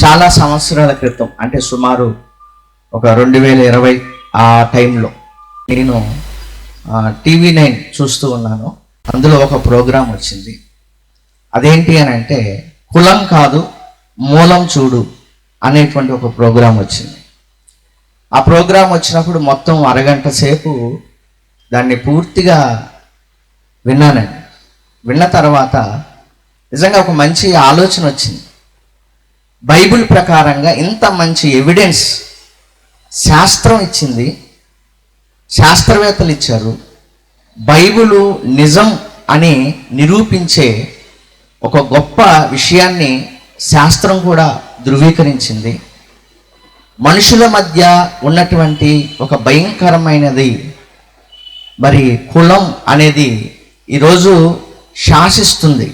చాలా సంవత్సరాల క్రితం, అంటే సుమారు ఒక 2020 ఆ టైంలో నేను TV9 చూస్తూ ఉన్నాను. అందులో ఒక ప్రోగ్రాం వచ్చింది. అదేంటి అని అంటే కులం కాదు మూలం చూడు అనేటువంటి ఒక ప్రోగ్రాం వచ్చింది. ఆ ప్రోగ్రాం వచ్చినప్పుడు మొత్తం అరగంట సేపు దాన్ని పూర్తిగా విన్నానండి. విన్న తర్వాత నిజంగా ఒక మంచి ఆలోచన వచ్చింది. బైబిల్ ప్రకారంగా ఇంత మంచి ఎవిడెన్స్ శాస్త్రం ఇచ్చింది, శాస్త్రవేత్తలు ఇచ్చారు. బైబిలు నిజం అని నిరూపించే ఒక గొప్ప విషయాన్ని శాస్త్రం కూడా ధృవీకరించింది. మనుషుల మధ్య ఉన్నటువంటి ఒక భయంకరమైనది మరి కులం అనేది ఈరోజు శాసిస్తుంది,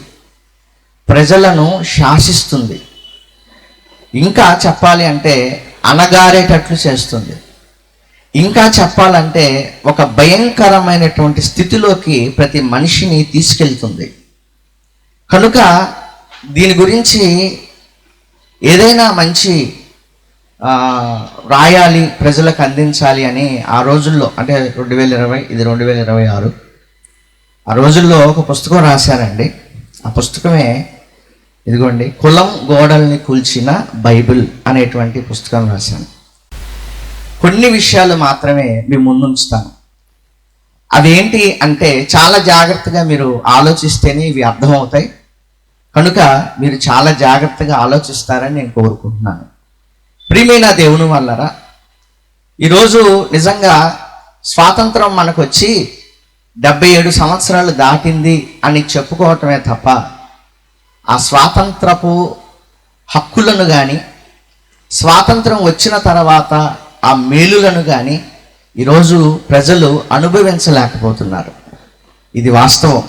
ప్రజలను శాసిస్తుంది. ఇంకా చెప్పాలి అంటే అణగారేటట్లు చేస్తుంది. ఇంకా చెప్పాలంటే ఒక భయంకరమైనటువంటి స్థితిలోకి ప్రతి మనిషిని తీసుకెళ్తుంది. కనుక దీని గురించి ఏదైనా మంచి రాయాలి, ప్రజలకు అందించాలి అని ఆ రోజుల్లో, అంటే 2020, ఇది 2026, ఆ రోజుల్లో ఒక పుస్తకం రాశానండి. ఆ పుస్తకమే ఇదిగోండి, కులం గోడల్ని కూల్చిన బైబిల్ అనేటువంటి పుస్తకం రాశాను. కొన్ని విషయాలు మాత్రమే మీ ముందుంచుతాను. అవేంటి అంటే చాలా జాగ్రత్తగా మీరు ఆలోచిస్తేనే ఇవి అర్థమవుతాయి. కనుక మీరు చాలా జాగ్రత్తగా ఆలోచిస్తారని నేను కోరుకుంటున్నాను. ప్రియమైన దేవుని వల్లరా, ఈరోజు నిజంగా స్వాతంత్రం మనకు వచ్చి 77 సంవత్సరాలు దాటింది అని చెప్పుకోవటమే తప్ప ఆ స్వాతంత్రపు హక్కులను కానీ, స్వాతంత్రం వచ్చిన తర్వాత ఆ మేలులను కానీ ఈరోజు ప్రజలు అనుభవించలేకపోతున్నారు. ఇది వాస్తవం.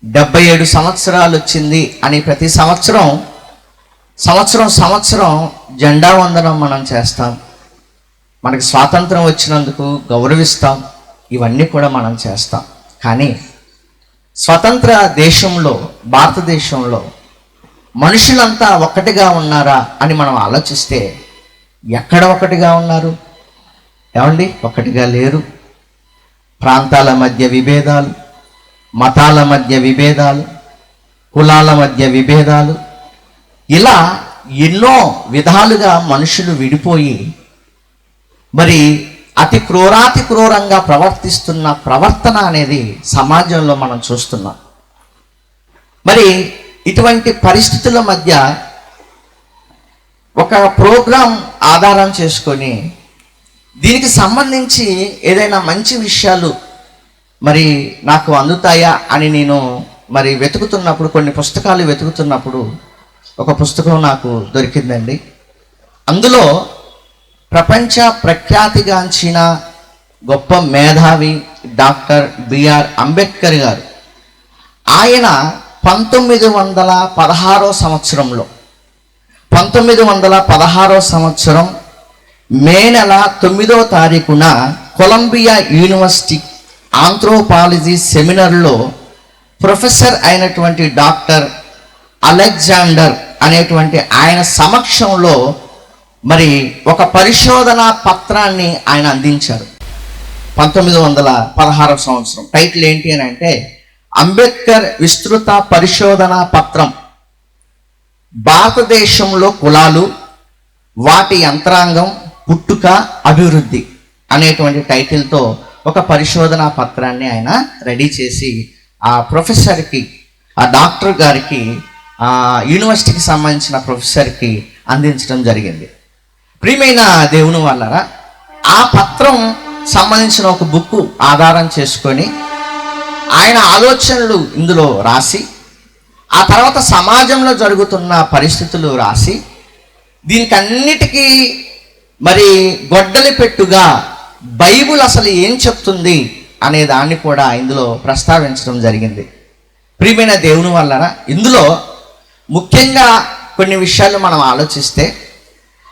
77 సంవత్సరాలు వచ్చింది అని ప్రతి సంవత్సరం జెండా వందనం మనం చేస్తాం. మనకి స్వాతంత్రం వచ్చినందుకు గౌరవిస్తాం. ఇవన్నీ కూడా మనం చేస్తాం. కానీ స్వతంత్ర దేశంలో, భారతదేశంలో మనుషులంతా ఒక్కటిగా ఉన్నారా అని మనం ఆలోచిస్తే ఎక్కడ ఒకటిగా ఉన్నారు? ఏమండి, ఒక్కటిగా లేరు. ప్రాంతాల మధ్య విభేదాలు, మతాల మధ్య విభేదాలు, కులాల మధ్య విభేదాలు, ఇలా ఎన్నో విధాలుగా మనుషులు విడిపోయి మరి అతి క్రూరాతి క్రూరంగా ప్రవర్తిస్తున్న ప్రవర్తన అనేది సమాజంలో మనం చూస్తున్నాం. మరి ఇటువంటి పరిస్థితుల మధ్య ఒక ప్రోగ్రాం ఆధారం చేసుకొని దీనికి సంబంధించి ఏదైనా మంచి విషయాలు మరి నాకు అందుతాయా అని నేను మరి వెతుకుతున్నప్పుడు, కొన్ని పుస్తకాలు వెతుకుతున్నప్పుడు ఒక పుస్తకం నాకు దొరికిందండి. అందులో ప్రపంచ ప్రఖ్యాతిగాంచిన గొప్ప మేధావి డాక్టర్ బిఆర్ అంబేద్కర్ గారు, ఆయన 1916 సంవత్సరం మే నెల 9వ తారీఖున కొలంబియా యూనివర్సిటీ ఆంథ్రోపాలజీ సెమినార్లో ప్రొఫెసర్ అయినటువంటి డాక్టర్ అలెగ్జాండర్ అనేటువంటి ఆయన సమక్షంలో మరి ఒక పరిశోధనా పత్రాన్ని ఆయన అందించారు. 1916 సంవత్సరం. టైటిల్ ఏంటి అని అంటే అంబేద్కర్ విస్తృత పరిశోధనా పత్రం, భారతదేశంలో కులాలు, వాటి యంత్రాంగం, పుట్టుక, అభివృద్ధి అనేటువంటి టైటిల్తో ఒక పరిశోధనా పత్రాన్ని ఆయన రెడీ చేసి ఆ ప్రొఫెసర్కి, ఆ డాక్టర్ గారికి, ఆ యూనివర్సిటీకి సంబంధించిన ప్రొఫెసర్కి అందించడం జరిగింది. ప్రియమైన దేవుని వల్లరా, ఆ పత్రం సంబంధించిన ఒక బుక్ ఆధారం చేసుకొని ఆయన ఆలోచనలు ఇందులో రాసి, ఆ తర్వాత సమాజంలో జరుగుతున్న పరిస్థితులు రాసి, దీనికి అన్నిటికీ మరి గొడ్డలి పెట్టుగా బైబిల్ అసలు ఏం చెప్తుంది అనే దాన్ని కూడా ఇందులో ప్రస్తావించడం జరిగింది. ప్రియమైన దేవుని వల్లరా, ఇందులో ముఖ్యంగా కొన్ని విషయాలు మనం ఆలోచిస్తే,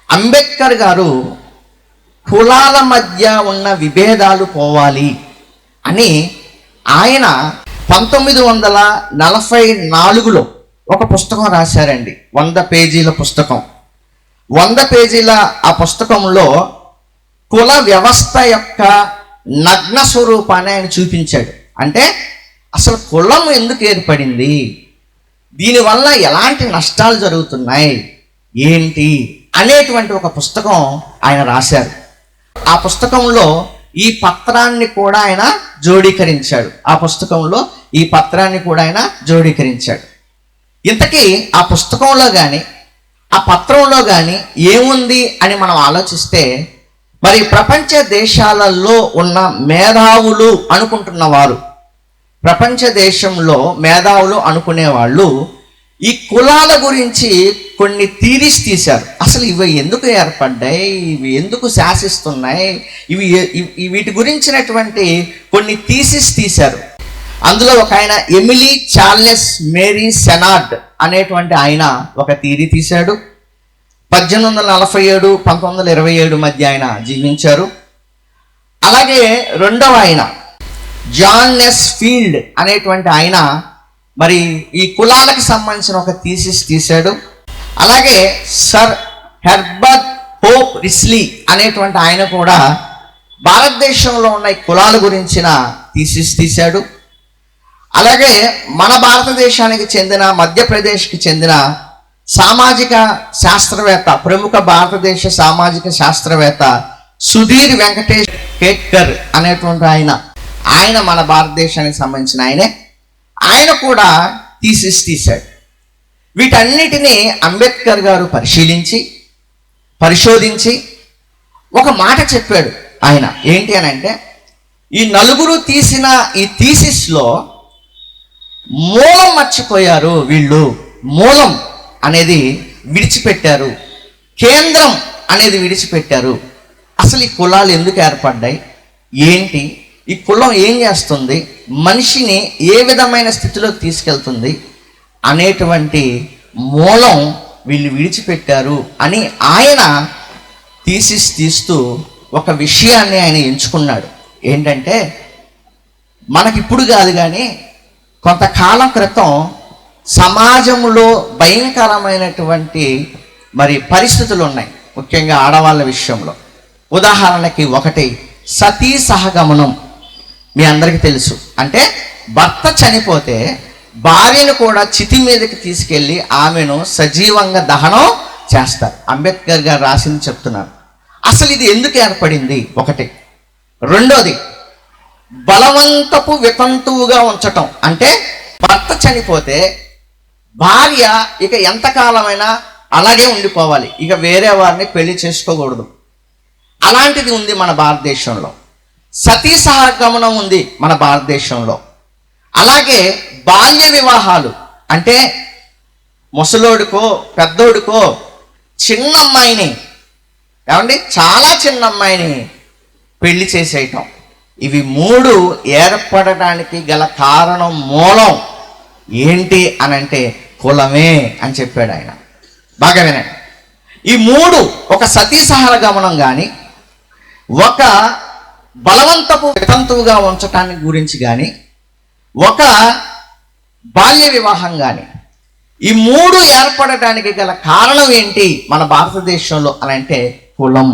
అంబేద్కర్ గారు కులాల మధ్య ఉన్న విభేదాలు పోవాలి అని ఆయన 1944లో ఒక పుస్తకం రాశారండి. 100 పేజీల పుస్తకం. 100 పేజీల ఆ పుస్తకంలో కుల వ్యవస్థ యొక్క నగ్న స్వరూపాన్ని ఆయన చూపించాడు. అంటే అసలు కులం ఎందుకు ఏర్పడింది, దీనివల్ల ఎలాంటి నష్టాలు జరుగుతున్నాయి ఏంటి అనేటువంటి ఒక పుస్తకం ఆయన రాశారు. ఆ పుస్తకంలో ఈ పత్రాన్ని కూడా ఆయన జోడీకరించాడు. ఇంతకీ ఆ పుస్తకంలో కానీ ఆ పత్రంలో కానీ ఏముంది అని మనం ఆలోచిస్తే, మరి ప్రపంచ దేశాలలో ఉన్న మేధావులు అనుకుంటున్నవారు, ప్రపంచ దేశంలో మేధావులు అనుకునేవాళ్ళు ఈ కులాల గురించి కొన్ని థీరీస్ తీశారు. అసలు ఇవి ఎందుకు ఏర్పడ్డాయి, ఇవి ఎందుకు శాసిస్తున్నాయి, వీటి గురించినటువంటి కొన్ని థీసిస్ తీశారు. అందులో ఒక ఆయన ఎమిలీ చార్లెస్ మేరీ సెనార్డ్ అనేటువంటి ఆయన ఒక థీరీ తీశాడు. 1847 1927 మధ్య ఆయన జీవించారు. అలాగే రెండవ ఆయన జాన్ ఎస్ ఫీల్డ్ అనేటువంటి ఆయన మరి ఈ కులాలకు సంబంధించిన ఒక థీసిస్ తీశాడు. అలాగే సర్ హెర్బర్ట్ హోప్ రిస్లీ అనేటువంటి ఆయన కూడా భారతదేశంలో ఉన్న ఈ కులాల గురించిన థీసిస్ తీశాడు. అలాగే మన భారతదేశానికి చెందిన, మధ్యప్రదేశ్కి చెందిన సామాజిక శాస్త్రవేత్త, ప్రముఖ భారతదేశ సామాజిక శాస్త్రవేత్త సుధీర్ వెంకటేష్ కేట్కర్ అనేటువంటి ఆయన మన భారతదేశానికి సంబంధించిన ఆయన కూడా థీసిస్ తీశాడు. వీటన్నిటినీ అంబేద్కర్ గారు పరిశోధించి ఒక మాట చెప్పాడు. ఆయన ఏంటి అని అంటే, ఈ నలుగురు తీసిన ఈ థీసిస్లో మూలం మర్చిపోయారు, వీళ్ళు మూలం అనేది విడిచిపెట్టారు, కేంద్రం అనేది విడిచిపెట్టారు. అసలు ఈ కులాలు ఎందుకు ఏర్పడ్డాయి, ఏంటి, ఈ కులం ఏం చేస్తుంది, మనిషిని ఏ విధమైన స్థితిలోకి తీసుకెళ్తుంది అనేటువంటి మూలం వీళ్ళు విడిచిపెట్టారు అని ఆయన థీసిస్ తీస్తూ ఒక విషయాన్ని ఆయన ఎంచుకున్నాడు. ఏంటంటే, మనకిప్పుడు కాదు కానీ కొంతకాలం క్రితం సమాజంలో భయంకరమైనటువంటి మరి పరిస్థితులు ఉన్నాయి, ముఖ్యంగా ఆడవాళ్ళ విషయంలో. ఉదాహరణకి ఒకటి సతీ సహగమనం. మీ అందరికీ తెలుసు. అంటే భర్త చనిపోతే భార్యను కూడా చితి మీదకి తీసుకెళ్ళి ఆమెను సజీవంగా దహనం చేస్తారు. అంబేద్కర్ గారు రాసింది చెప్తున్నారు. అసలు ఇది ఎందుకు ఏర్పడింది ఒకటి. రెండోది బలవంతపు వితంతువుగా ఉంచటం. అంటే భర్త చనిపోతే భార్య ఇక ఎంతకాలమైనా అలాగే ఉండిపోవాలి, ఇక వేరే వారిని పెళ్లి చేసుకోకూడదు. అలాంటిది ఉంది మన భారతదేశంలో. సతీ సహగమనం ఉంది మన భారతదేశంలో. అలాగే బాల్య వివాహాలు, అంటే ముసలోడికో పెద్దోడికో చిన్న అమ్మాయిని, చాలా చిన్న అమ్మాయిని పెళ్లి చేసేయటం. ఇవి మూడు ఏర్పడడానికి గల కారణం, మూలం ఏంటి అని అంటే కులమే అని చెప్పాడు ఆయన. బాగా వినండి. ఈ మూడు, ఒక సతీ సహగమనం కానీ, ఒక బలవంతపు వితంతువుగా ఉంచటానికి గురించి కానీ, ఒక బాల్య వివాహం కానీ, ఈ మూడు ఏర్పడటానికి గల కారణం ఏంటి మన భారతదేశంలో అని అంటే కులం.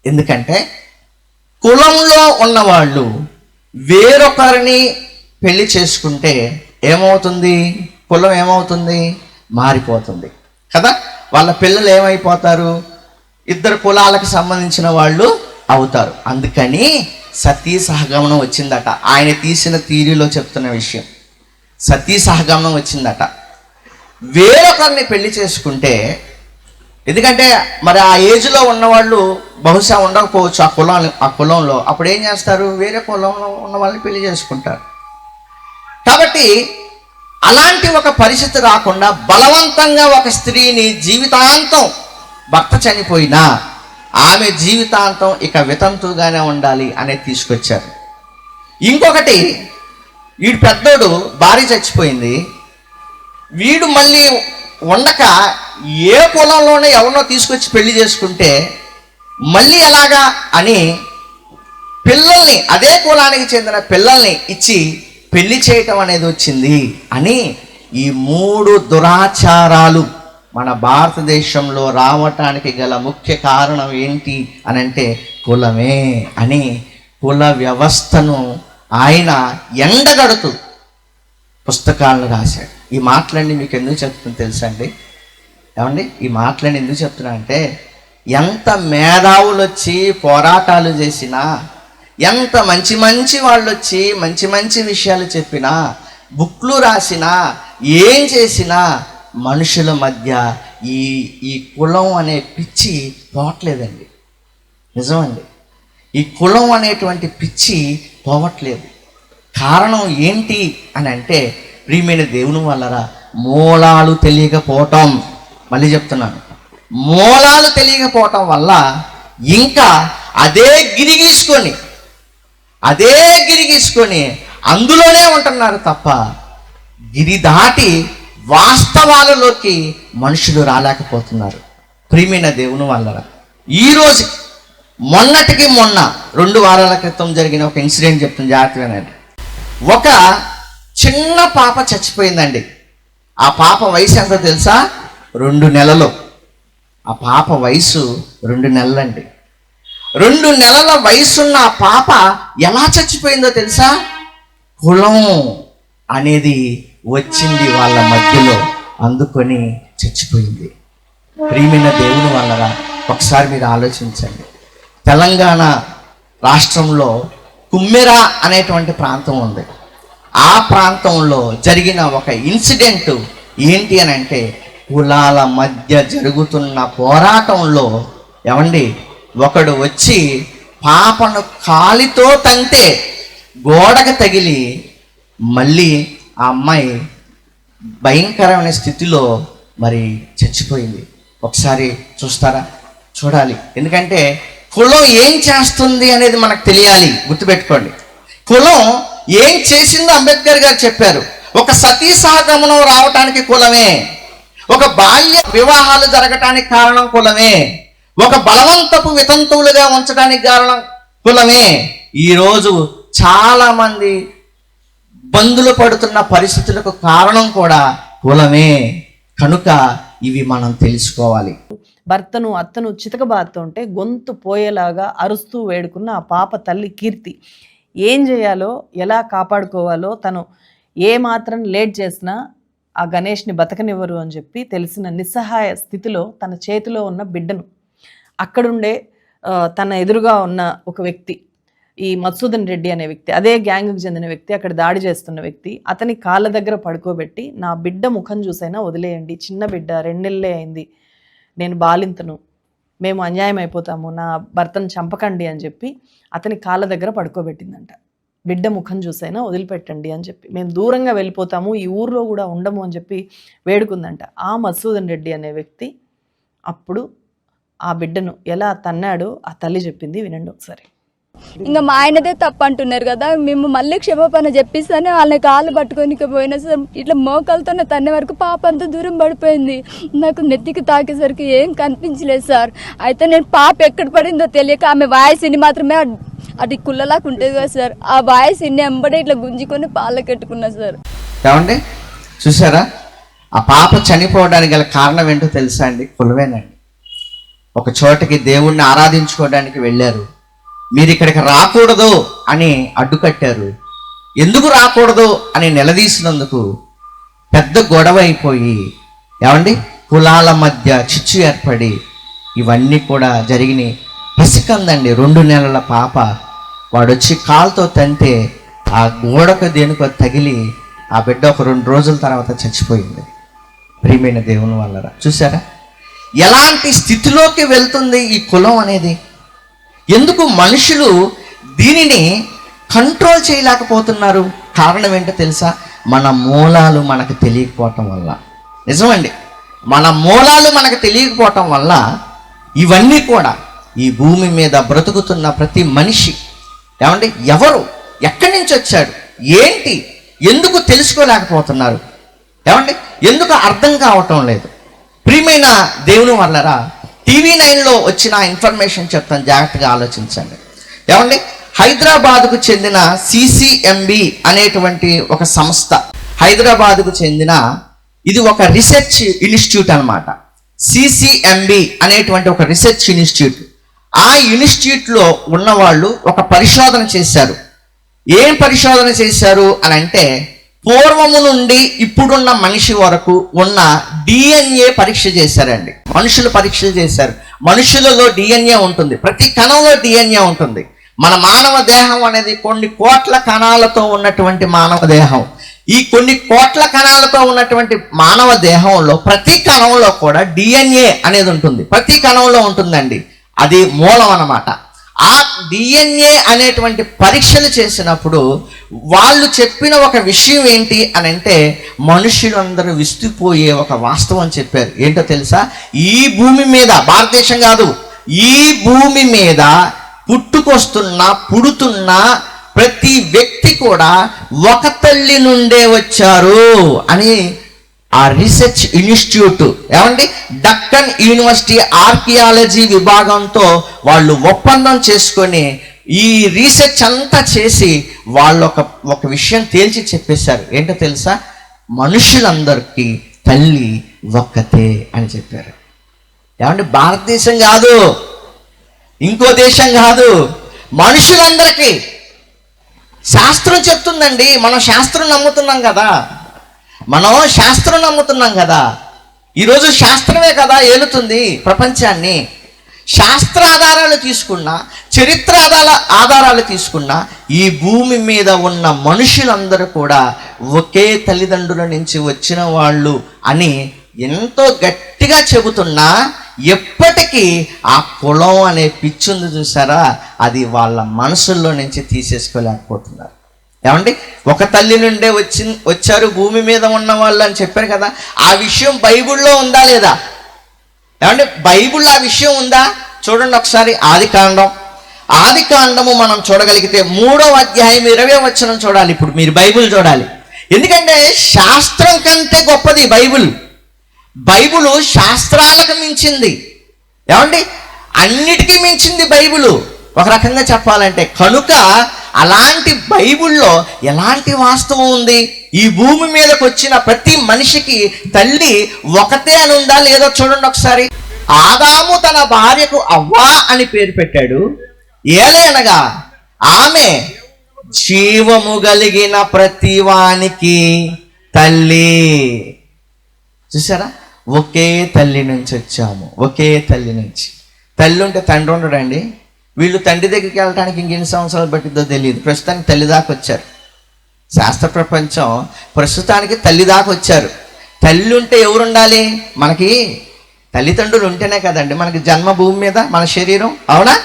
ఎందుకంటే కులంలో ఉన్నవాళ్ళు వేరొకరిని పెళ్లి చేసుకుంటే ఏమవుతుంది, కులం ఏమవుతుంది, మారిపోతుంది కదా. వాళ్ళ పిల్లలు ఏమైపోతారు, ఇద్దరు కులాలకు సంబంధించిన వాళ్ళు అవుతారు. అందుకని సతీ సహగమనం వచ్చిందట. ఆయన తీసిన థీరీలో చెప్తున్న విషయం, సతీ సహగమనం వచ్చిందట. వేరొకరిని పెళ్లి చేసుకుంటే, ఎందుకంటే మరి ఆ ఏజ్లో ఉన్నవాళ్ళు బహుశా ఉండకపోవచ్చు ఆ కులంలో. అప్పుడు ఏం చేస్తారు, వేరే కులంలో ఉన్న వాళ్ళని పెళ్లి చేసుకుంటారు. కాబట్టి అలాంటి ఒక పరిస్థితి రాకుండా బలవంతంగా ఒక స్త్రీని జీవితాంతం, భర్త చనిపోయినా ఆమె జీవితాంతం ఇక వితంతువుగానే ఉండాలి అనేది తీసుకొచ్చారు. ఇంకొకటి, వీడు పెద్దోడు, భార్య చచ్చిపోయింది, వీడు మళ్ళీ ఉండక ఏ కులంలోనే ఎవరినో తీసుకొచ్చి పెళ్లి చేసుకుంటే మళ్ళీ ఎలాగా అని పిల్లల్ని, అదే కులానికి చెందిన పిల్లల్ని ఇచ్చి పెళ్లి చేయటం అనేది వచ్చింది అని ఈ మూడు దురాచారాలు మన భారతదేశంలో రావటానికి గల ముఖ్య కారణం ఏంటి అని అంటే కులమే అని కుల వ్యవస్థను ఆయన ఎండగడుతూ పుస్తకాలను రాశాడు. ఈ మాటలన్నీ మీకు ఎందుకు చెప్తున్నా తెలుసా అండి? ఏమండి, ఈ మాటలన్నీ ఎందుకు చెప్తున్నా అంటే, ఎంత మేధావులు వచ్చి పోరాటాలు చేసినా, ఎంత మంచి మంచి వాళ్ళు వచ్చి మంచి మంచి విషయాలు చెప్పినా, బుక్లు రాసినా, ఏం చేసినా మనుషుల మధ్య ఈ కులం అనే పిచ్చి పోవట్లేదండి. నిజమండి, ఈ కులం అనేటువంటి పిచ్చి పోవట్లేదు. కారణం ఏంటి అని అంటే, ప్రియమైన దేవుని వల్లరా మూలాలు తెలియకపోవటం. మళ్ళీ చెప్తున్నాను, మూలాలు తెలియకపోవటం వల్ల ఇంకా అదే గిరిగీసుకొని అందులోనే ఉంటున్నారు తప్ప గిరి దాటి వాస్తవాలలోకి మనుషులు రాలేకపోతున్నారు. ప్రియమైన దేవుని వల్లరా ఈరోజు మొన్నటికి మొన్న 2 వారాల క్రితం జరిగిన ఒక ఇన్సిడెంట్ చెప్తుంది, జాగ్రత్తగానండి. ఒక చిన్న పాప చచ్చిపోయిందండి. ఆ పాప వయసు ఎంత తెలుసా? 2 నెలలు. ఆ పాప వయసు 2 నెలలండి. 2 నెలల వయసున్న ఆ పాప ఎలా చచ్చిపోయిందో తెలుసా? కులం అనేది వచ్చింది వాళ్ళ మధ్యలో, అందుకొని చచ్చిపోయింది. ప్రియమైన దేవుని వల్లరా ఒకసారి మీరు ఆలోచించండి. తెలంగాణ రాష్ట్రంలో కుమ్మెర అనేటువంటి ప్రాంతం ఉంది. ఆ ప్రాంతంలో జరిగిన ఒక ఇన్సిడెంట్ ఏంటి అని అంటే, కులాల మధ్య జరుగుతున్న పోరాటంలో ఏమండి ఒకడు వచ్చి పాపను కాలితో తంతే గోడకు తగిలి మళ్ళీ ఆ అమ్మాయి భయంకరమైన స్థితిలో మరి చచ్చిపోయింది. ఒకసారి చూస్తారా? చూడాలి. ఎందుకంటే కులం ఏం చేస్తుంది అనేది మనకు తెలియాలి. గుర్తుపెట్టుకోండి, కులం ఏం చేసిందో అంబేద్కర్ గారు చెప్పారు. ఒక సతీ సహగమనం రావటానికి కులమే, ఒక బాల్య వివాహాలు జరగటానికి కారణం కులమే, ఒక బలవంతపు వితంతువులుగా ఉంచడానికి కారణం కులమే. ఈరోజు చాలా మంది బంధులు పడుతున్న పరిస్థితులకు కారణం కూడా కులమే. కనుక ఇవి మనం తెలుసుకోవాలి. భర్తను అత్తను చితకబాతుంటే గొంతు పోయేలాగా అరుస్తూ వేడుకున్న ఆ పాప తల్లి కీర్తి ఏం చేయాలో, ఎలా కాపాడుకోవాలో, తను ఏ మాత్రం లేట్ చేసినా ఆ గణేష్ని బతకనివ్వరు అని చెప్పి తెలిసిన నిస్సహాయ స్థితిలో తన చేతిలో ఉన్న బిడ్డను అక్కడుండే తన ఎదురుగా ఉన్న ఒక వ్యక్తి, ఈ మధుసూదన్ రెడ్డి అనే వ్యక్తి, అదే గ్యాంగ్కి చెందిన వ్యక్తి, అక్కడ దాడి చేస్తున్న వ్యక్తి, అతని కాళ్ళ దగ్గర పడుకోబెట్టి నా బిడ్డ ముఖం చూసైనా వదిలేయండి, చిన్న బిడ్డ 2 నెలలే అయింది, నేను బాలింతను, మేము అన్యాయం అయిపోతాము, నా భర్తను చంపకండి అని చెప్పి అతని కాళ్ళ దగ్గర పడుకోబెట్టిందంట. బిడ్డ ముఖం చూసైనా వదిలిపెట్టండి అని చెప్పి, మేము దూరంగా వెళ్ళిపోతాము, ఈ ఊర్లో కూడా ఉండము అని చెప్పి వేడుకుందంట. ఆ మధుసూదన్ రెడ్డి అనే వ్యక్తి అప్పుడు ఆ బిడ్డను ఎలా తన్నాడో ఆ తల్లి చెప్పింది, వినండి ఒకసారి. ఇంకా మా ఆయనదే తప్పు అంటున్నారు కదా, మేము మళ్ళీ క్షమాపణ చెప్పిస్తానే వాళ్ళని కాళ్ళు పట్టుకొని పోయినా సార్, ఇట్లా మోకాలతో తన్నే వరకు పాప అంతా దూరం పడిపోయింది. నాకు నెత్తికి తాకేసరికి ఏం కనిపించలేదు సార్. అయితే నేను పాప ఎక్కడ పడిందో తెలియక ఆమె వాయిస్ ఇన్ని మాత్రమే అది కుల్లలాగా ఉంటుంది కదా సార్, ఆ వాయిస్ ఇన్ని ఎంబడే ఇట్లా గుంజుకొని పాలకెట్టుకున్నా సార్. ఏమండి చూసారా? ఆ పాప చనిపోవడానికి గల కారణం ఏంటో తెలుసా అండి? కులమేనండి. ఒక చోటకి దేవుణ్ణి ఆరాధించుకోవడానికి వెళ్ళారు, మీరు ఇక్కడికి రాకూడదు అని అడ్డుకట్టారు. ఎందుకు రాకూడదు అని నిలదీసినందుకు పెద్ద గొడవ అయిపోయి ఏమండి కులాల మధ్య చిచ్చు ఏర్పడి ఇవన్నీ కూడా జరిగినాయి. పసికందండి, 2 నెలల పాప. వాడొచ్చి కాలుతో తంతే ఆ గోడకు దేనికో తగిలి ఆ బిడ్డ ఒక 2 రోజుల తర్వాత చచ్చిపోయింది. ప్రియమైన దేవుని వల్లరా చూసారా ఎలాంటి స్థితిలోకి వెళ్తుంది ఈ కులం అనేది? ఎందుకు మనుషులు దీనిని కంట్రోల్ చేయలేకపోతున్నారు? కారణం ఏంటో తెలుసా? మన మూలాలు మనకు తెలియకపోవటం వల్ల. నిజమండి, మన మూలాలు మనకు తెలియకపోవటం వల్ల ఇవన్నీ కూడా ఈ భూమి మీద బ్రతుకుతున్న ప్రతి మనిషి ఏమండి ఎవరు, ఎక్కడి నుంచి వచ్చాడు, ఏంటి, ఎందుకు తెలుసుకోలేకపోతున్నారు? ఏమండి ఎందుకు అర్థం కావటం లేదు? ప్రియమైన దేవుని వల్లరా TV9లో వచ్చిన ఇన్ఫర్మేషన్ చెప్తాను, జాగ్రత్తగా ఆలోచించండి. ఏమండి హైదరాబాద్కు చెందిన CCMB అనేటువంటి ఒక సంస్థ, హైదరాబాద్కు చెందిన ఇది ఒక రీసెర్చ్ ఇన్స్టిట్యూట్ అన్నమాట. సిసిఎంబి అనేటువంటి ఒక రీసెర్చ్ ఇన్స్టిట్యూట్. ఆ ఇన్స్టిట్యూట్లో ఉన్నవాళ్ళు ఒక పరిశోధన చేశారు. ఏం పరిశోధన చేశారు అని అంటే, పూర్వము నుండి ఇప్పుడున్న మనిషి వరకు ఉన్న డిఎన్ఏ పరీక్ష చేశారండి. మనుషులు పరీక్షలు చేశారు. మనుషులలో డిఎన్ఏ ఉంటుంది, ప్రతి కణంలో డిఎన్ఏ ఉంటుంది. మన మానవ దేహం అనేది కొన్ని కోట్ల కణాలతో ఉన్నటువంటి మానవ దేహం. ఈ కొన్ని కోట్ల కణాలతో ఉన్నటువంటి మానవ దేహంలో ప్రతి కణంలో కూడా డిఎన్ఏ అనేది ఉంటుంది. ప్రతి కణంలో ఉంటుందండి. అది మూలం అన్నమాట. ఆ డిఎన్ఏ అనేటువంటి పరీక్షలు చేసినప్పుడు వాళ్ళు చెప్పిన ఒక విషయం ఏంటి అని అంటే, మనుషులందరూ విస్తుపోయే ఒక వాస్తవం చెప్పారు. ఏంటో తెలుసా? ఈ భూమి మీద, భారతదేశం కాదు, ఈ భూమి మీద పుడుతున్న ప్రతి వ్యక్తి కూడా ఒక తల్లి నుండే వచ్చారు అని ఆ రీసెర్చ్ ఇన్స్టిట్యూట్, ఏమండి, డక్కన్ యూనివర్సిటీ ఆర్కియాలజీ విభాగంతో వాళ్ళు ఒప్పందం చేసుకొని ఈ రీసెర్చ్ అంతా చేసి వాళ్ళు ఒక విషయం తేల్చి చెప్పేశారు. ఏంటో తెలుసా? మనుషులందరికీ తల్లి ఒక్కతే అని చెప్పారు. ఏమండి, భారతదేశం కాదు, ఇంకో దేశం కాదు, మనుషులందరికీ. శాస్త్రం చెప్తుందండి. మనం శాస్త్రం నమ్ముతున్నాం కదా. ఈరోజు శాస్త్రమే కదా ఏలుతుంది ప్రపంచాన్ని. శాస్త్ర ఆధారాలు తీసుకున్నా, చరిత్ర ఆధారాలు తీసుకున్నా, ఈ భూమి మీద ఉన్న మనుషులందరూ కూడా ఒకే తల్లిదండ్రుల నుంచి వచ్చిన వాళ్ళు అని ఎంతో గట్టిగా చెబుతున్నా, ఎప్పటికీ ఆ కులం అనే పిచ్చి ఉంది చూసారా, అది వాళ్ళ మనసుల్లో నుంచి తీసేసుకోలేకపోతున్నారు. ఏమండి, ఒక తల్లి నుండే వచ్చారు భూమి మీద ఉన్న వాళ్ళు అని చెప్పారు కదా. ఆ విషయం బైబిల్లో ఉందా లేదా? ఏమండి, బైబిల్లో ఆ విషయం ఉందా? చూడండి ఒకసారి. ఆది కాండము మనం చూడగలిగితే 3వ అధ్యాయం 20వ వచనం చూడాలి. ఇప్పుడు మీరు బైబిల్ చూడాలి. ఎందుకంటే శాస్త్రం కంటే గొప్పది బైబిల్. బైబిలు శాస్త్రాలకు మించింది. ఏమండి, అన్నిటికీ మించింది బైబిలు ఒక రకంగా చెప్పాలంటే. కనుక అలాంటి బైబిల్లో ఎలాంటి వాస్తవం ఉంది? ఈ భూమి మీదకి వచ్చిన ప్రతి మనిషికి తల్లి ఒకతే అని ఉందా లేదో చూడండి ఒకసారి. ఆదాము తన భార్యకు అవ్వా అని పేరు పెట్టాడు. ఏలైనగా ఆమె జీవము కలిగిన ప్రతి వానికి తల్లి. చూసారా? ఒకే తల్లి నుంచి వచ్చాము, ఒకే తల్లి నుంచి. తల్లి ఉంటే తండ్రి ఉండడండి. వీళ్ళు తండ్రి దగ్గరికి వెళ్ళడానికి ఇంకెన్ని సంవత్సరాలు పట్టిద్దో తెలియదు. ప్రస్తుతానికి తల్లి దాకా వచ్చారు. శాస్త్ర ప్రపంచం ప్రస్తుతానికి తల్లి దాకా వచ్చారు. తల్లి ఉంటే ఎవరు ఉండాలి? మనకి తల్లిదండ్రులు ఉంటేనే కదండి మనకి జన్మ భూమి మీద, మన శరీరం. అవునా?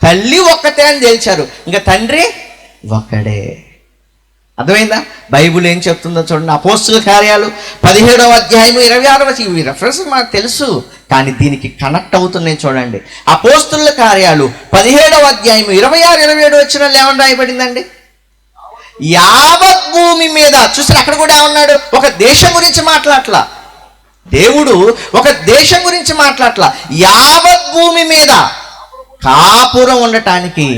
తల్లి ఒక్కతే అని తేల్చారు. ఇంకా తండ్రి ఒక్కడే. అర్థమైందా? బైబిల్ ఏం చెప్తుందో చూడండి. అపోస్తుల కార్యాలు 17వ అధ్యాయం 26వ వచనం. ఇవి రెఫరెన్స్ మనకు తెలుసు, కానీ దీనికి కనెక్ట్ అవుతున్నాయి చూడండి. అపోస్తుల కార్యాలు 17వ అధ్యాయం 26, 27 వచనాలు ఏమని రాయబడిందండి? యావత్ భూమి మీద. చూసారు, అక్కడ కూడా ఏమన్నాడు? ఒక దేశం గురించి మాట్లాడట్లా దేవుడు, ఒక దేశం గురించి మాట్లాడట్లా. యావత్ భూమి మీద కాపురం ఉండటానికి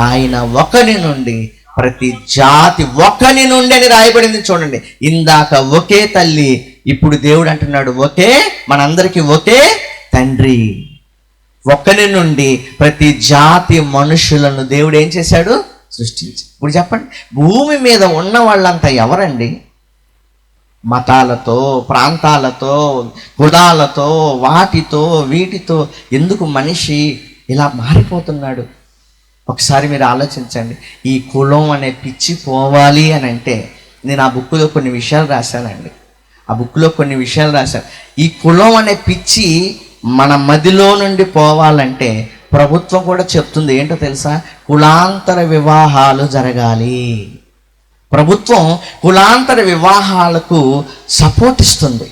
ఆయన ఒకని నుండి ప్రతి జాతి ఒకని నుండి అని రాయబడింది చూడండి. ఇందాక ఒకే తల్లి, ఇప్పుడు దేవుడు అంటున్నాడు ఒకే, మనందరికీ ఒకే తండ్రి. ఒకని నుండి ప్రతి జాతి మనుషులను దేవుడు ఏం చేశాడు? సృష్టించి. ఇప్పుడు చెప్పండి, భూమి మీద ఉన్న వాళ్ళంతా ఎవరండి? మతాలతో, ప్రాంతాలతో, కులాలతో, వాటితో వీటితో ఎందుకు మనిషి ఇలా మారిపోతున్నాడు? ఒకసారి మీరు ఆలోచించండి. ఈ కులం అనే పిచ్చి పోవాలి అని అంటే, నేను ఆ బుక్లో కొన్ని విషయాలు రాశానండి. ఈ కులం అనే పిచ్చి మన మదిలో నుండి పోవాలంటే ప్రభుత్వం కూడా చెప్తుంది. ఏంటో తెలుసా? కులాంతర వివాహాలు జరగాలి. ప్రభుత్వం కులాంతర వివాహాలకు సపోర్ట్ ఇస్తుంది.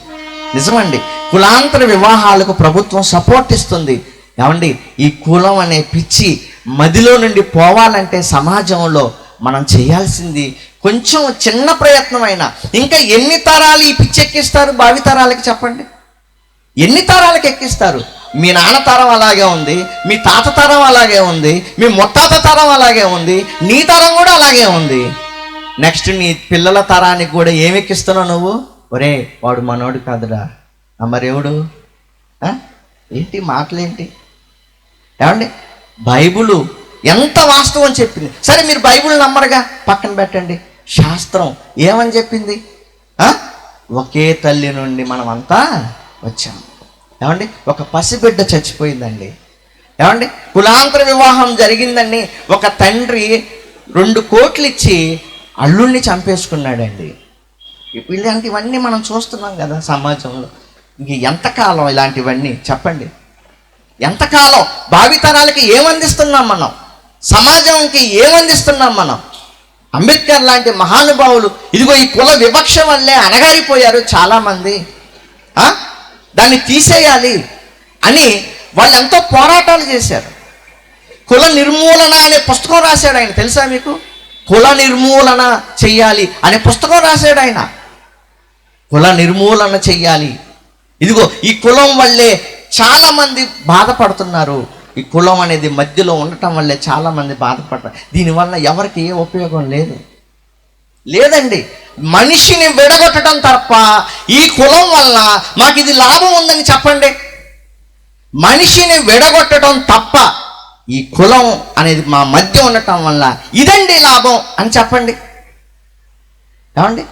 నిజమండి, కులాంతర వివాహాలకు ప్రభుత్వం సపోర్ట్ ఇస్తుంది. ఏమండి, ఈ కులం అనే పిచ్చి మదిలో నుండి పోవాలంటే సమాజంలో మనం చేయాల్సింది కొంచెం చిన్న ప్రయత్నమైనా. ఇంకా ఎన్ని తరాలు ఈ పిచ్చి ఎక్కిస్తారు భావి తరాలకి? చెప్పండి, ఎన్ని తరాలకు ఎక్కిస్తారు? మీ నాన్న తరం అలాగే ఉంది, మీ తాత తరం అలాగే ఉంది, మీ ముత్తాత తరం అలాగే ఉంది, నీ తరం కూడా అలాగే ఉంది. నెక్స్ట్ నీ పిల్లల తరానికి కూడా ఏమి ఎక్కిస్తున్నావు నువ్వు? ఒరే వాడు మనోడు కాదురా, మరెవడు ఆ? ఏంటి మాటలేంటి? ఏమండి, బైబులు ఎంత వాస్తవం చెప్పింది. సరే, మీరు బైబుల్ నమ్మరుగా, పక్కన పెట్టండి. శాస్త్రం ఏమని చెప్పింది? ఒకే తల్లి నుండి మనమంతా వచ్చాం. ఏమండి, ఒక పసిబిడ్డ చచ్చిపోయిందండి. ఏమండి, కులాంతర వివాహం జరిగిందండి. ఒక తండ్రి 2 కోట్లు ఇచ్చి అల్లుల్ని చంపేసుకున్నాడండి. ఇలాంటివన్నీ మనం చూస్తున్నాం కదా సమాజంలో. ఇంక ఎంతకాలం ఇలాంటివన్నీ చెప్పండి? ఎంతకాలం? భావితరాలకి ఏమందిస్తున్నాం మనం? సమాజంకి ఏమందిస్తున్నాం మనం? అంబేద్కర్ లాంటి మహానుభావులు ఇదిగో ఈ కుల వివక్ష వల్లే అణగారిపోయారు చాలామంది. దాన్ని తీసేయాలి అని వాళ్ళు ఎంతో పోరాటాలు చేశారు. కుల నిర్మూలన అనే పుస్తకం రాశాడు ఆయన, తెలుసా మీకు? కుల నిర్మూలన చెయ్యాలి అనే పుస్తకం రాశాడు ఆయన. కుల నిర్మూలన చెయ్యాలి. ఇదిగో ఈ కులం వల్లే చాలామంది బాధపడుతున్నారు. ఈ కులం అనేది మధ్యలో ఉండటం వల్లే చాలామంది బాధపడతారు. దీనివల్ల ఎవరికి ఏ ఉపయోగం లేదండి. మనిషిని విడగొట్టడం తప్ప ఈ కులం వల్ల మాకు ఇది లాభం ఉందని చెప్పండి. మనిషిని విడగొట్టడం తప్ప ఈ కులం అనేది మా మధ్య ఉండటం వల్ల ఇదండి లాభం అని చెప్పండి. ఏమండి,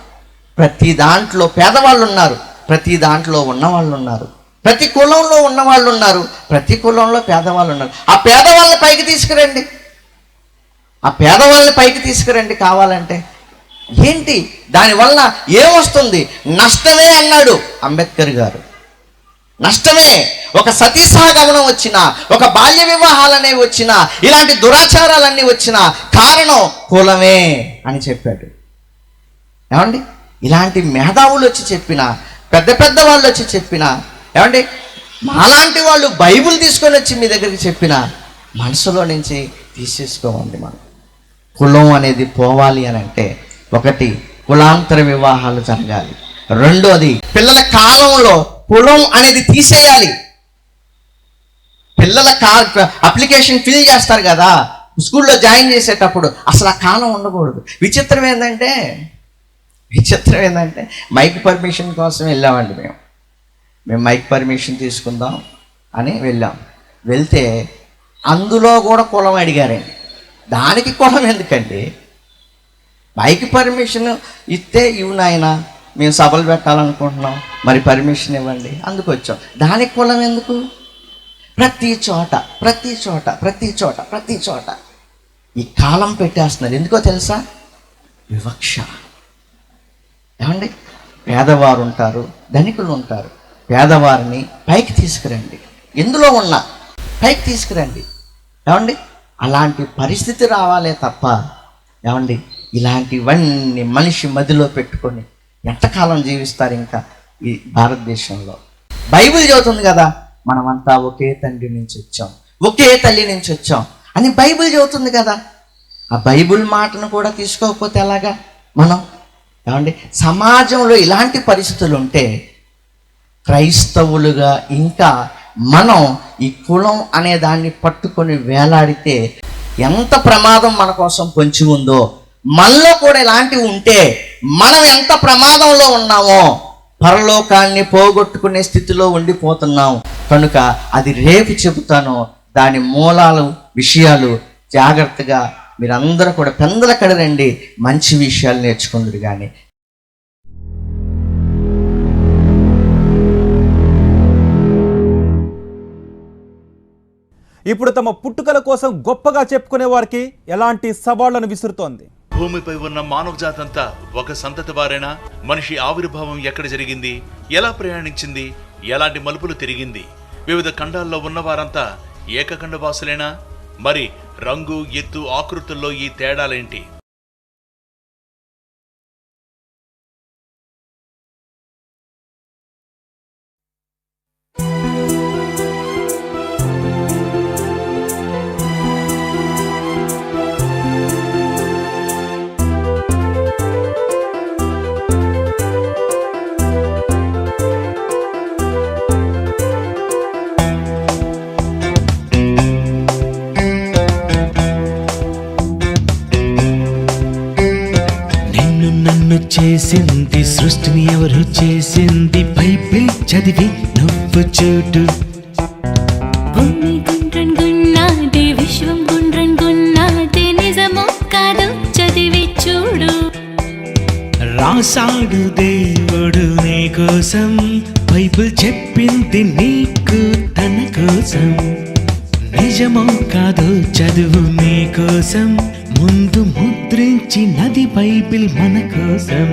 ప్రతి దాంట్లో పేదవాళ్ళు ఉన్నారు, ప్రతి దాంట్లో ఉన్నవాళ్ళు ఉన్నారు, ప్రతి కులంలో ఉన్నవాళ్ళు ఉన్నారు, ప్రతి కులంలో పేదవాళ్ళు ఉన్నారు. ఆ పేదవాళ్ళని పైకి తీసుకురండి, ఆ పేదవాళ్ళని పైకి తీసుకురండి కావాలంటే. ఏంటి దానివల్ల ఏమొస్తుంది? నష్టమే అన్నాడు అంబేద్కర్ గారు. నష్టమే. ఒక సతీసహగమనం వచ్చినా, ఒక బాల్య వివాహాలనేవి వచ్చినా, ఇలాంటి దురాచారాలన్నీ వచ్చినా కారణం కులమే అని చెప్పాడు. ఏమండి, ఇలాంటి మేధావులు వచ్చి చెప్పినా, పెద్ద పెద్ద వాళ్ళు వచ్చి చెప్పినా, ఏమండి మాలాంటి వాళ్ళు బైబిల్ తీసుకొని వచ్చి మీ దగ్గరికి చెప్పినా మనసులో నుంచి తీసేసుకోమండి. మనం కులం అనేది పోవాలి అని అంటే, ఒకటి కులాంతర వివాహాలు జరగాలి, రెండోది పిల్లల కాలంలో కులం అనేది తీసేయాలి. పిల్లల అప్లికేషన్ ఫిల్ చేస్తారు కదా స్కూల్లో జాయిన్ చేసేటప్పుడు, అసలు ఆ కాలం ఉండకూడదు. విచిత్రం ఏంటంటే మైక్ పర్మిషన్ కోసం వెళ్ళామండి. మేము మైక్ పర్మిషన్ తీసుకుందాం అని వెళ్ళాం. వెళ్తే అందులో కూడా కులం అడిగారండి. దానికి కులం ఎందుకండి? మైక్ పర్మిషన్ ఇస్తే ఇవి నాయన మేము సభలు పెట్టాలనుకుంటున్నాం, మరి పర్మిషన్ ఇవ్వండి, అందుకు వచ్చాం. దానికి కులం ఎందుకు? ప్రతి చోట ఈ కాలం పెట్టేస్తున్నారు. ఎందుకో తెలుసా? వివక్ష. ఏమండి, పేదవారు ఉంటారు, ధనికులు ఉంటారు. పేదవారిని పైకి తీసుకురండి, ఎందులో ఉన్నా పైకి తీసుకురండి. ఏమండి, అలాంటి పరిస్థితి రావాలే తప్ప ఏమండి ఇలాంటివన్నీ మనిషి మదిలో పెట్టుకొని ఎంతకాలం జీవిస్తారు ఇంకా ఈ భారతదేశంలో? బైబిల్ చెబుతుంది కదా, మనమంతా ఒకే తండ్రి నుంచి వచ్చాం, ఒకే తల్లి నుంచి వచ్చాం అని బైబిల్ చెబుతుంది కదా. ఆ బైబిల్ మాటను కూడా తీసుకోకపోతే ఎలాగా మనం? ఏమండి, సమాజంలో ఇలాంటి పరిస్థితులు ఉంటే క్రైస్తవులుగా ఇంకా మనం ఈ కులం అనే దాన్ని పట్టుకొని వేలాడితే ఎంత ప్రమాదం మన కోసం పొంచి ఉందో, మనలో కూడా ఇలాంటివి ఉంటే మనం ఎంత ప్రమాదంలో ఉన్నామో, పరలోకాన్ని పోగొట్టుకునే స్థితిలో ఉండిపోతున్నాం. కనుక అది రేపు చెబుతాను. దాని మూలాలు విషయాలు జాగ్రత్తగా మీరందరూ కూడా పెందల కడరండి, మంచి విషయాలు నేర్చుకుందరు. కానీ ఇప్పుడు తమ పుట్టుకల కోసం గొప్పగా చెప్పుకునే వారికి ఎలాంటి సవాళ్లను విసురుతోంది? భూమిపై ఉన్న మానవ జాతంతా ఒక సంతతి వారేనా? మనిషి ఆవిర్భావం ఎక్కడ జరిగింది, ఎలా ప్రయాణించింది, ఎలాంటి మలుపులు తిరిగింది? వివిధ ఖండాల్లో ఉన్నవారంతా ఏకఖండ వాసులేనా? మరి రంగు, ఎత్తు, ఆకృతుల్లో ఈ తేడాలేంటి? నన్ను చేసింది సృష్టిని ఎవరు చేసింది బైబిల్ చదివి నువ్వు చూడు. భూమి గుండ్రన్ గున్నాది, విశ్వం గుండ్రన్ గున్నాది, నిజమో కాదు చదివి చూడు. రాసాడు దేవుడు నీ కోసం, బైబిల్ చెప్పింది నీకు తన కోసం. నిజమో కాదో చదువు నీ కోసం, ముందు ముద్రించినది బైబిల్ మన కోసం.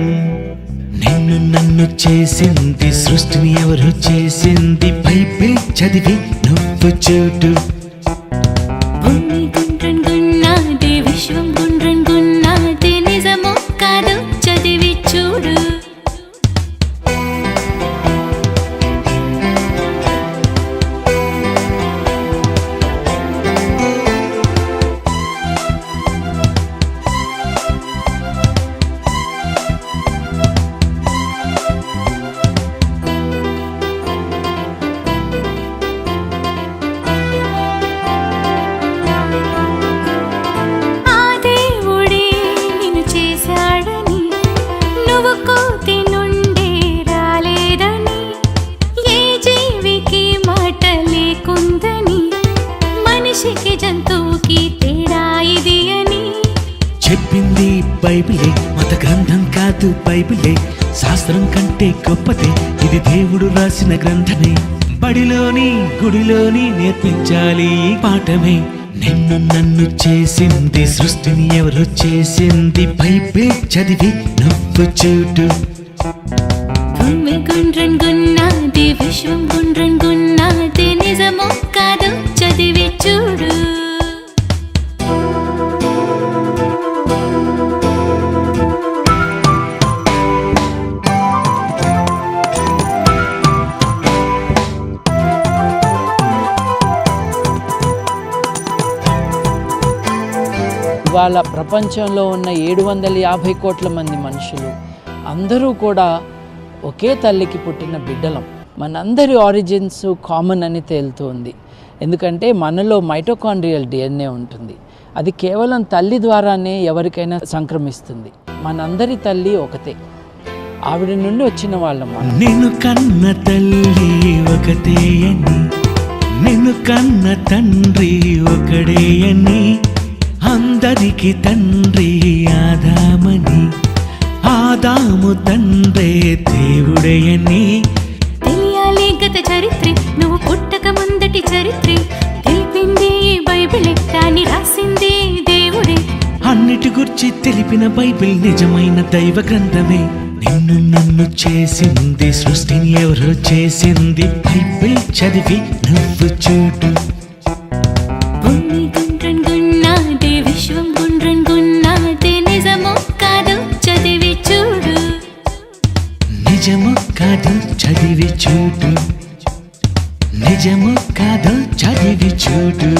నిన్ను నన్ను చేసింది సృష్టిని ఎవరు చేసింది బైబిల్ చదివి నువ్వు చూడు. భూమి గుండ్రన్ గున్నాది, విశ్వం గుండ్రన్ గున్నాది, నిజమో కాదు చదివి చూడు. జంతువుకి తేడా ఇది అని చెప్పింది బైబిలే, మత గ్రంథం కాదు బైబిలే. శాస్త్రం కంటే గొప్పదే ఇది, దేవుడు రాసిన గ్రంథమే. బడిలోని గుడిలోని నేర్పించాలి ఈ పాఠమే. నిన్ను నన్ను చేసింది సృష్టిని ఎవరు చేసింది బైబిల్ చదివి నువ్వు చూడు. భూమి గుండ్రన్ గున్నాది, విశ్వం గుండ్రన్ గున్నాది, నిజమో కాదు చదివి చూడు. ఇవాళ ప్రపంచంలో ఉన్న 750 కోట్ల మంది మనుషులు అందరూ కూడా ఒకే తల్లికి పుట్టిన బిడ్డలం. మనందరి ఆరిజిన్స్ కామన్ అని తేలుతోంది. ఎందుకంటే మనలో మైటోకాండ్రియల్ డిఎన్ఏ ఉంటుంది. అది కేవలం తల్లి ద్వారానే ఎవరికైనా సంక్రమిస్తుంది. మనందరి తల్లి ఒకతే, ఆవిడ నుండి వచ్చిన వాళ్ళం. నిన్ను కన్న తల్లి ఒకతే అని, నిన్ను కన్న తండ్రి ఒకడే అని, అందరికి తండ్రి ఆదామని, ఆదాము తండ్రే దేవుడే అని. తెలియాలి గత చరిత్రే, నువ్వు పుట్టక ముందటి చరిత్రే. తెలిపింది బైబిలే, దాన్ని రాసింది దేవుడే. అన్నిటి గురించి తెలిపిన బైబిల్ నిజమైన దైవ గ్రంథమే. నిన్ను నన్ను చేసింది సృష్టిని ఎవరు చేసింది బైబిల్ చదివి నువ్వు చూడు. భూమి గుండ్రన్ గున్నాది, విశ్వం గుండ్రన్ గున్నాది, నిజమో కాదు చదివి చూడు. నిజమో కాదు చదివి చూడు. నిజమో కాదు చదివి చూడు.